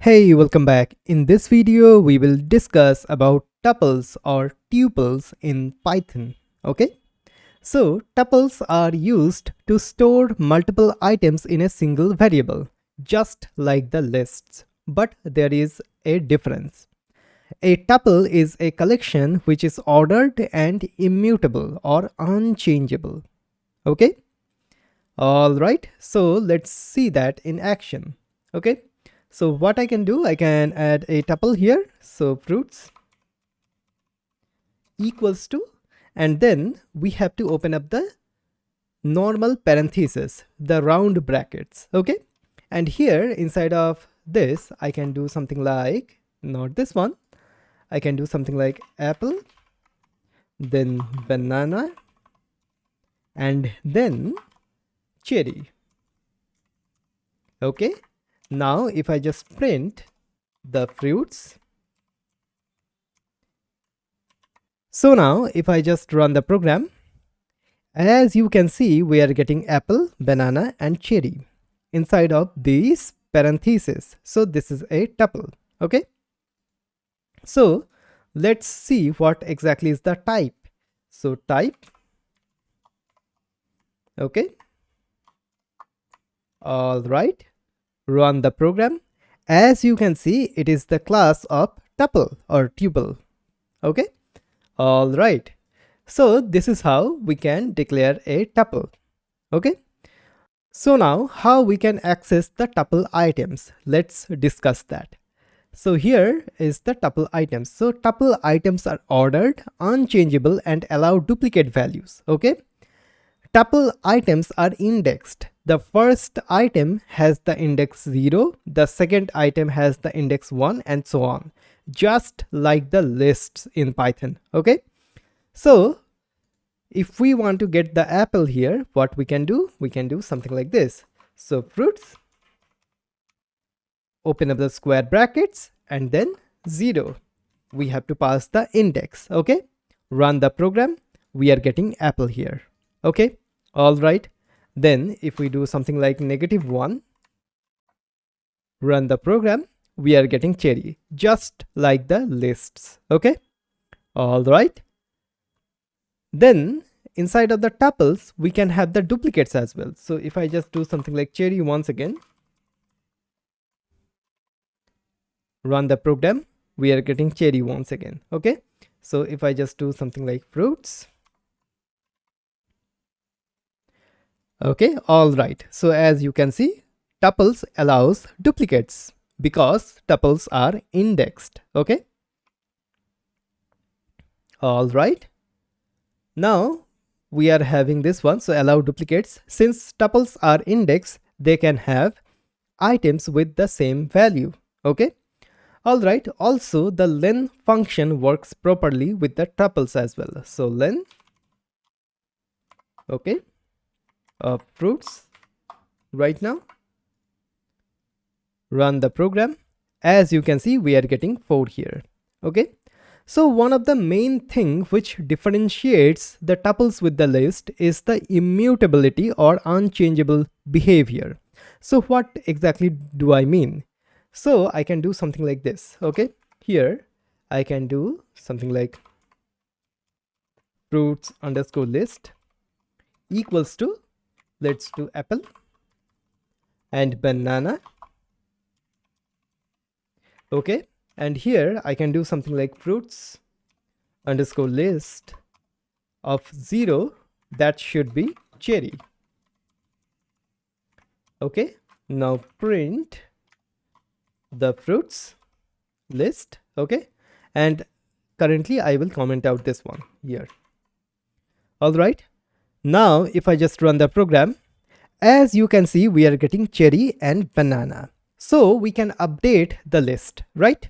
Hey, welcome back. In this video, we will discuss about tuples or tuples in Python. Okay, so tuples are used to store multiple items in a single variable, just like the lists. But there is a difference. A tuple is a collection which is ordered and immutable or unchangeable. Okay, all right, so let's see that in action. Okay. So what I can do, I can add a tuple here. So fruits equals to, and then we have to open up the normal parenthesis, the round brackets. Okay. And here inside of this, I can do something like, not this one. I can do something like apple, then banana, and then cherry. Okay. Now if I just print the fruits, so now if I just run the program, as you can see, we are getting apple, banana, and cherry inside of these parentheses. So this is a tuple. Okay. So let's see what exactly is the type. So type. Okay. All right. Run the program. As you can see, it is the class of tuple or tuple. Okay. All right. So this is how we can declare a tuple. Okay. So now how we can access the tuple items. Let's discuss that. So here is the tuple items. So tuple items are ordered, unchangeable, and allow duplicate values. Okay. Tuple items are indexed. The first item has the index 0, the second item has the index 1, and so on. Just like the lists in Python. Okay. So if we want to get the apple here, what we can do? We can do something like this. So fruits, open up the square brackets, and then 0. We have to pass the index. Okay. Run the program. We are getting apple here. Okay. All right. Then if we do something like -1, run the program, we are getting cherry, just like the lists. Okay. All right. Then inside of the tuples, we can have the duplicates as well. So if I just do something like cherry once again, run the program, we are getting cherry once again. Okay. So if I just do something like fruits. Okay. All right. So as you can see, tuples allows duplicates because tuples are indexed. Okay. All right. Now we are having this one. So allow duplicates. Since tuples are indexed, they can have items with the same value. Okay. All right. Also, the len function works properly with the tuples as well. So len, okay, of fruits right now. Run the program. As you can see, we are getting 4 here. Okay. So one of the main thing which differentiates the tuples with the list is the immutability or unchangeable behavior. So what exactly do I mean? So I can do something like this. Okay. Here I can do something like fruits underscore list equals to, let's do apple and banana. Okay. And here I can do something like fruits underscore list of 0. That should be cherry. Okay. Now print the fruits list. Okay. And currently I will comment out this one here. All right. Now if I just run the program, as you can see, we are getting cherry and banana. So we can update the list, right?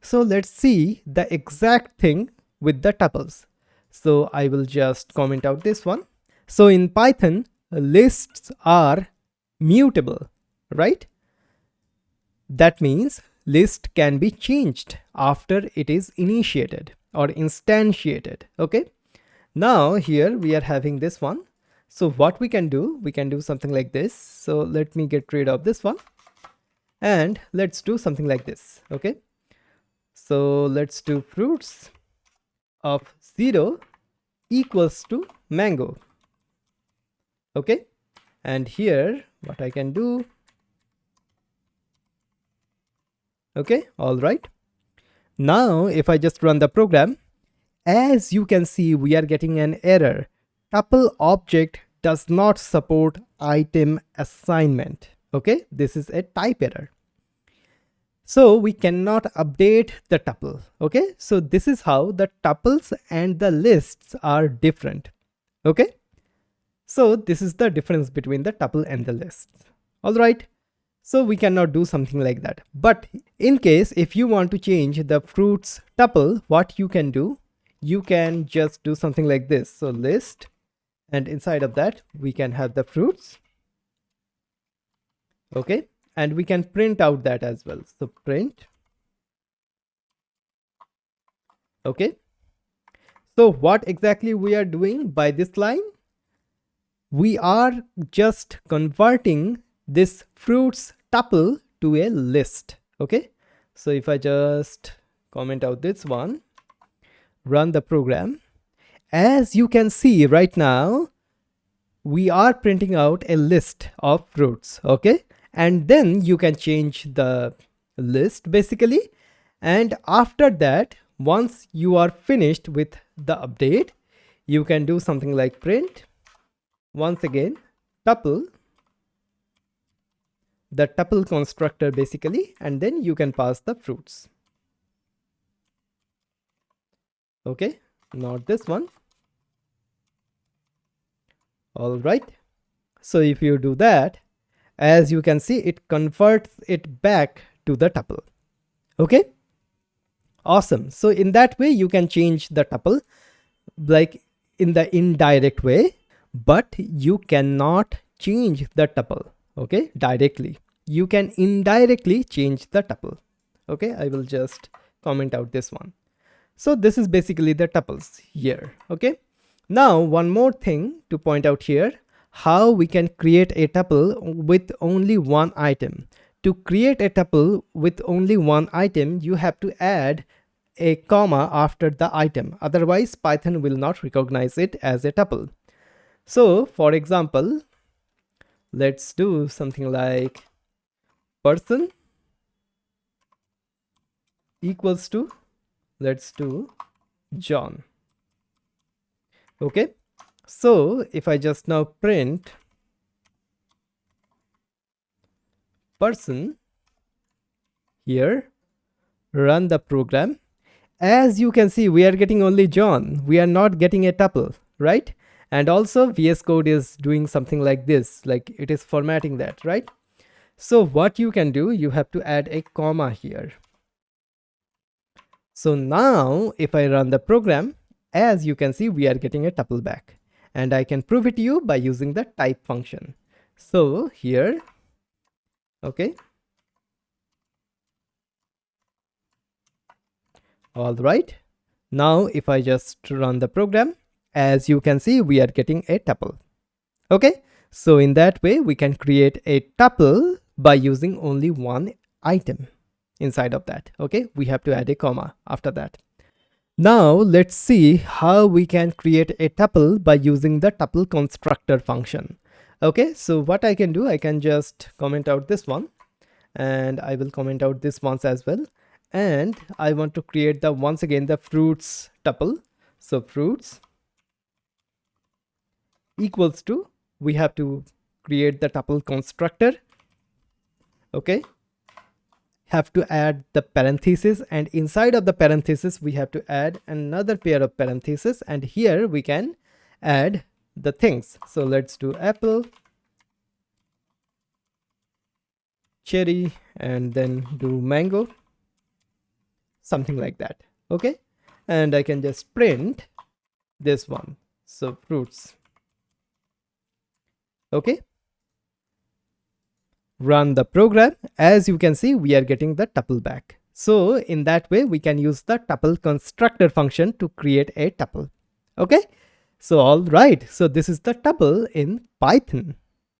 So let's see the exact thing with the tuples. So I will just comment out this one. So in Python, lists are mutable, right? That means list can be changed after it is initiated or instantiated. Okay. Now here we are having this one. So what we can do something like this. So let me get rid of this one. And let's do something like this. Okay, so let's do fruits of 0 equals to mango. Okay, and here what I can do. Okay, all right. Now if I just run the program, as you can see, we are getting an error. Tuple object does not support item assignment. Okay, this is a type error. So we cannot update the tuple. Okay, so this is how the tuples and the lists are different. Okay, so this is the difference between the tuple and the list. All right. So we cannot do something like that. But in case if you want to change the fruits tuple, what you can do, you can just do something like this. So list, and inside of that we can have the fruits. Okay, and we can print out that as well. So print. Okay, so what exactly we are doing by this line? We are just converting this fruits tuple to a list. Okay, so if I just comment out this one, run the program, as you can see right now, we are printing out a list of fruits. Okay, and then you can change the list basically, and after that, once you are finished with the update, you can do something like print once again tuple, the tuple constructor basically, and then you can pass the fruits. Okay, not this one. All right, so if you do that, as you can see, it converts it back to the tuple. Okay, awesome. So in that way you can change the tuple like in the indirect way, but you cannot change the tuple, okay, directly. You can indirectly change the tuple. Okay, I will just comment out this one. So this is basically the tuples here. Okay, now one more thing to point out here, how we can create a tuple with only one item. To create a tuple with only one item, you have to add a comma after the item, otherwise Python will not recognize it as a tuple. So for example, let's do something like person equals to, let's do John. Okay, so if I just now print person here, run the program, as you can see, we are getting only John. We are not getting a tuple, right? And also VS Code is doing something like this, like it is formatting that, right? So what you can do, you have to add a comma here. So now if I run the program, as you can see, we are getting a tuple back, and I can prove it to you by using the type function. So here, okay, all right, now if I just run the program, as you can see, we are getting a tuple. Okay, so in that way we can create a tuple by using only one item inside of that. Okay, we have to add a comma after that. Now let's see how we can create a tuple by using the tuple constructor function. Okay, so what I can do, I can just comment out this one, and I will comment out this once as well, and I want to create the once again the fruits tuple. So fruits equals to, we have to create the tuple constructor. Okay, have to add the parenthesis, and inside of the parenthesis we have to add another pair of parentheses, and here we can add the things. So let's do apple, cherry, and then do mango, something like that. Okay, and I can just print this one, so fruits. Okay, run the program, as you can see, we are getting the tuple back. So in that way we can use the tuple constructor function to create a tuple. Okay, so all right, so this is the tuple in Python.